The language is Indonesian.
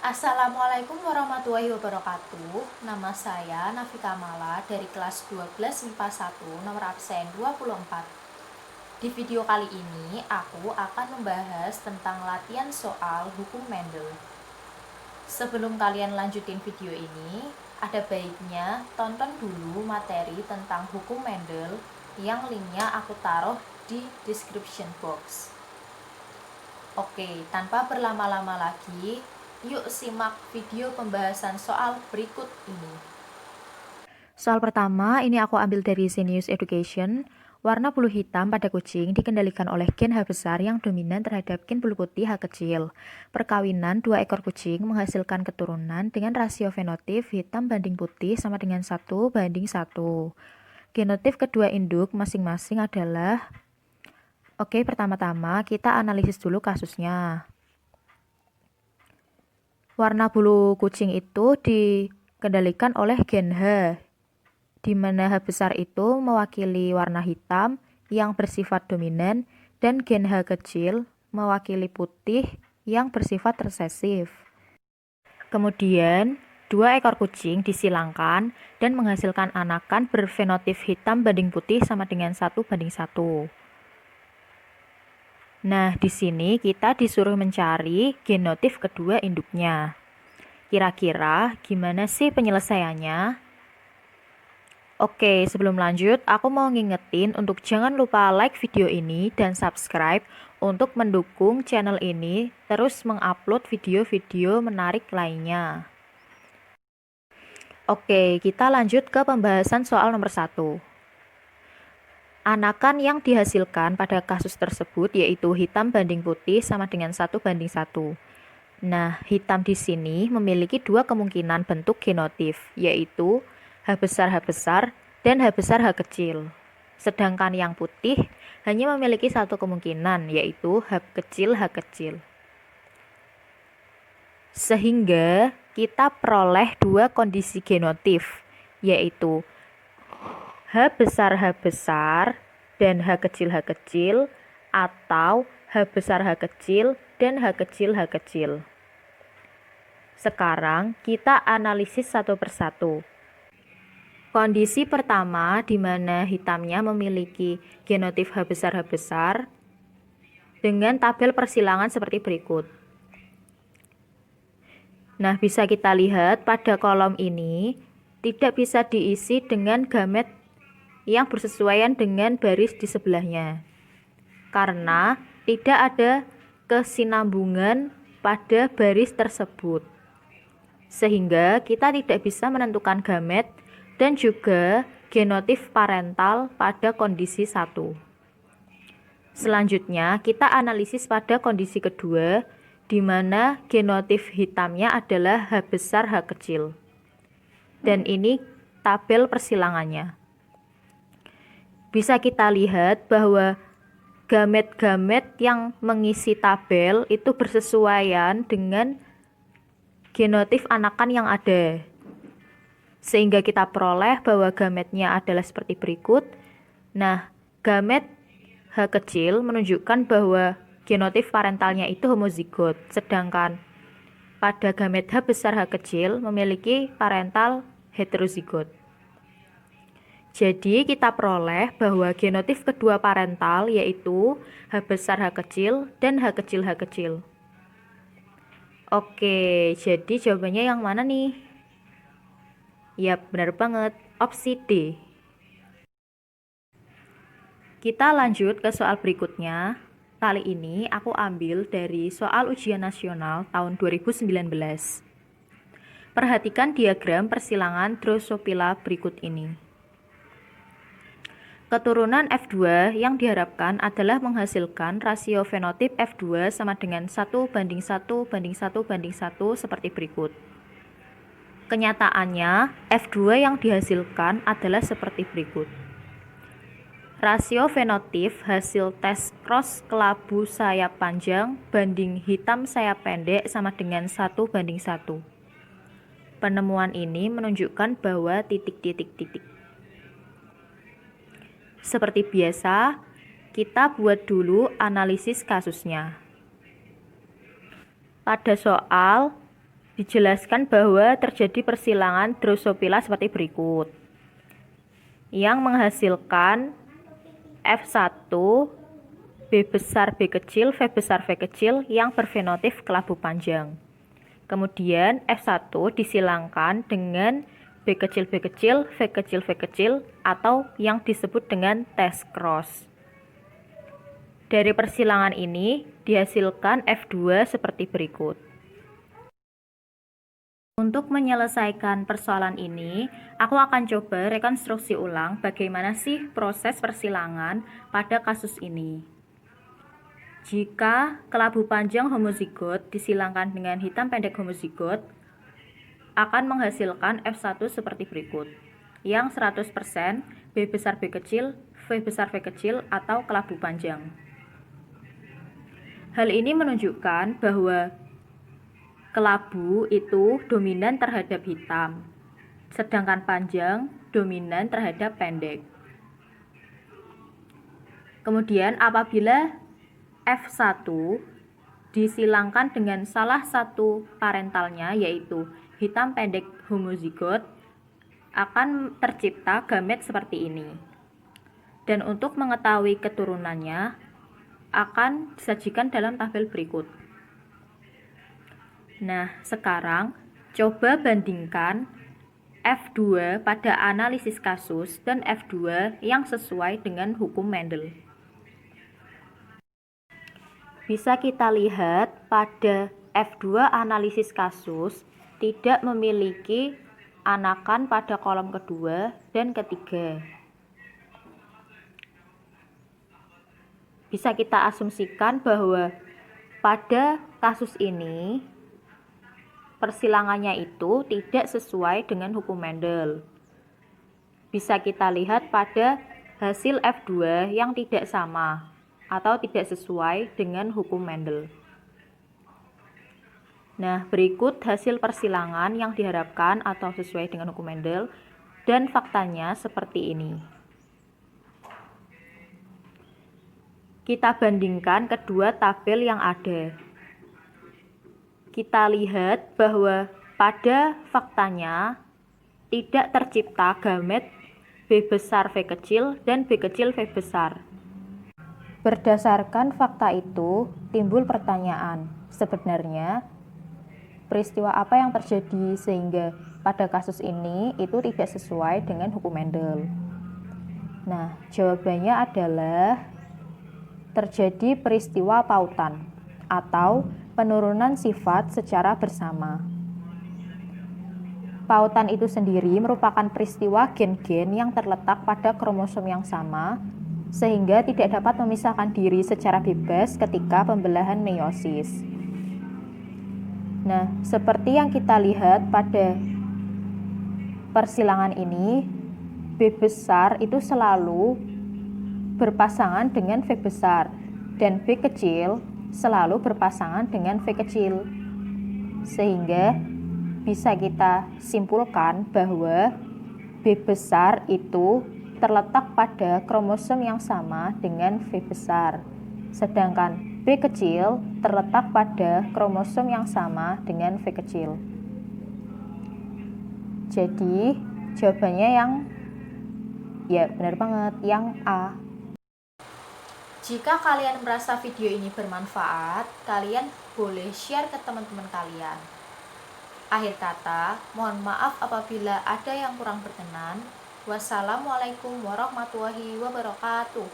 Assalamualaikum warahmatullahi wabarakatuh. Nama saya Nafika Mala dari kelas 12 MIPA 1 nomor absen 24. Di video kali ini aku akan membahas tentang latihan soal hukum Mendel. Sebelum kalian lanjutin video ini, ada baiknya tonton dulu materi tentang hukum Mendel yang linknya aku taruh di description box. Oke, tanpa berlama-lama lagi, yuk simak video pembahasan soal berikut ini. Soal pertama ini aku ambil dari Zenius Education. Warna bulu hitam pada kucing dikendalikan oleh gen H besar yang dominan terhadap gen bulu putih H kecil. Perkawinan dua ekor kucing menghasilkan keturunan dengan rasio fenotip hitam banding putih sama dengan 1:1. Genotip kedua induk masing-masing adalah... Oke, pertama-tama kita analisis dulu kasusnya. Warna bulu kucing itu dikendalikan oleh gen H, di mana H besar itu mewakili warna hitam yang bersifat dominan dan gen H kecil mewakili putih yang bersifat resesif. Kemudian, dua ekor kucing disilangkan dan menghasilkan anakan berfenotip hitam banding putih sama dengan 1:1. Nah, di sini kita disuruh mencari genotip kedua induknya. Kira-kira gimana sih penyelesaiannya? Oke, sebelum lanjut, aku mau ngingetin untuk jangan lupa like video ini dan subscribe untuk mendukung channel ini terus mengupload video-video menarik lainnya. Oke, kita lanjut ke pembahasan soal nomor 1. Anakan yang dihasilkan pada kasus tersebut yaitu hitam banding putih sama dengan 1:1. Nah, hitam di sini memiliki dua kemungkinan bentuk genotip, yaitu H besar dan H besar H kecil. Sedangkan yang putih hanya memiliki satu kemungkinan, yaitu H kecil. Sehingga kita peroleh dua kondisi genotip, yaitu H besar dan H kecil atau H besar H kecil dan H kecil. Sekarang kita analisis satu persatu. Kondisi pertama di mana hitamnya memiliki genotip H besar dengan tabel persilangan seperti berikut. Nah, bisa kita lihat pada kolom ini tidak bisa diisi dengan gamet yang bersesuaian dengan baris di sebelahnya, karena tidak ada kesinambungan pada baris tersebut, sehingga kita tidak bisa menentukan gamet dan juga genotip parental pada kondisi 1. Selanjutnya, kita analisis pada kondisi kedua, di mana genotip hitamnya adalah H besar H kecil. Dan ini tabel persilangannya. Bisa kita lihat bahwa gamet-gamet yang mengisi tabel itu bersesuaian dengan genotip anakan yang ada, sehingga kita peroleh bahwa gametnya adalah seperti berikut. Nah, gamet H kecil menunjukkan bahwa genotip parentalnya itu homozigot, sedangkan pada gamet H besar H kecil memiliki parental heterozigot. Jadi kita peroleh bahwa genotip kedua parental yaitu H besar H kecil dan H kecil. Oke, jadi jawabannya yang mana nih? Yap, benar banget, opsi D. Kita lanjut ke soal berikutnya. Kali ini aku ambil dari soal ujian nasional tahun 2019. Perhatikan diagram persilangan Drosophila berikut ini. Keturunan F2 yang diharapkan adalah menghasilkan rasio fenotip F2 sama dengan 1:1:1:1 seperti berikut. Kenyataannya, F2 yang dihasilkan adalah seperti berikut. Rasio fenotip hasil tes cross kelabu sayap panjang banding hitam sayap pendek sama dengan 1:1. Penemuan ini menunjukkan bahwa titik. Seperti biasa, kita buat dulu analisis kasusnya. Pada soal dijelaskan bahwa terjadi persilangan Drosophila seperti berikut, yang menghasilkan F1, B besar B kecil, V besar V kecil yang berfenotip kelabu panjang. Kemudian F1 disilangkan dengan B kecil V kecil atau yang disebut dengan test cross. Dari persilangan ini dihasilkan F2 seperti berikut. Untuk menyelesaikan persoalan ini, aku akan coba rekonstruksi ulang bagaimana sih proses persilangan pada kasus ini. Jika kelabu panjang homozigot disilangkan dengan hitam pendek homozigot, akan menghasilkan F1 seperti berikut, yang 100% B besar B kecil, V besar V kecil atau kelabu panjang. Hal ini menunjukkan bahwa kelabu itu dominan terhadap hitam, sedangkan panjang dominan terhadap pendek. Kemudian apabila F1 disilangkan dengan salah satu parentalnya yaitu hitam pendek homozigot, akan tercipta gamet seperti ini. Dan untuk mengetahui keturunannya akan disajikan dalam tabel berikut. Nah, sekarang coba bandingkan F2 pada analisis kasus dan F2 yang sesuai dengan hukum Mendel. Bisa kita lihat pada F2 analisis kasus tidak memiliki anakan pada kolom kedua dan ketiga. Bisa kita asumsikan bahwa pada kasus ini persilangannya itu tidak sesuai dengan hukum Mendel. Bisa kita lihat pada hasil F2 yang tidak sama atau tidak sesuai dengan hukum Mendel. Nah, berikut hasil persilangan yang diharapkan atau sesuai dengan hukum Mendel dan faktanya seperti ini. Kita bandingkan kedua tabel yang ada. Kita lihat bahwa pada faktanya tidak tercipta gamet B besar V kecil dan B kecil V besar. Berdasarkan fakta itu, timbul pertanyaan, sebenarnya peristiwa apa yang terjadi sehingga pada kasus ini itu tidak sesuai dengan hukum Mendel? Nah, jawabannya adalah terjadi peristiwa pautan atau penurunan sifat secara bersama. Pautan itu sendiri merupakan peristiwa gen-gen yang terletak pada kromosom yang sama, sehingga tidak dapat memisahkan diri secara bebas ketika pembelahan meiosis. Nah, seperti yang kita lihat pada persilangan ini, B besar itu selalu berpasangan dengan V besar, dan B kecil selalu berpasangan dengan V kecil, sehingga bisa kita simpulkan bahwa B besar itu terletak pada kromosom yang sama dengan V besar, sedangkan B kecil terletak pada kromosom yang sama dengan V kecil. Jadi jawabannya benar banget, yang A. Jika kalian merasa video ini bermanfaat, kalian boleh share ke teman-teman kalian. Akhir kata, mohon maaf apabila ada yang kurang berkenan. Wassalamualaikum warahmatullahi wabarakatuh.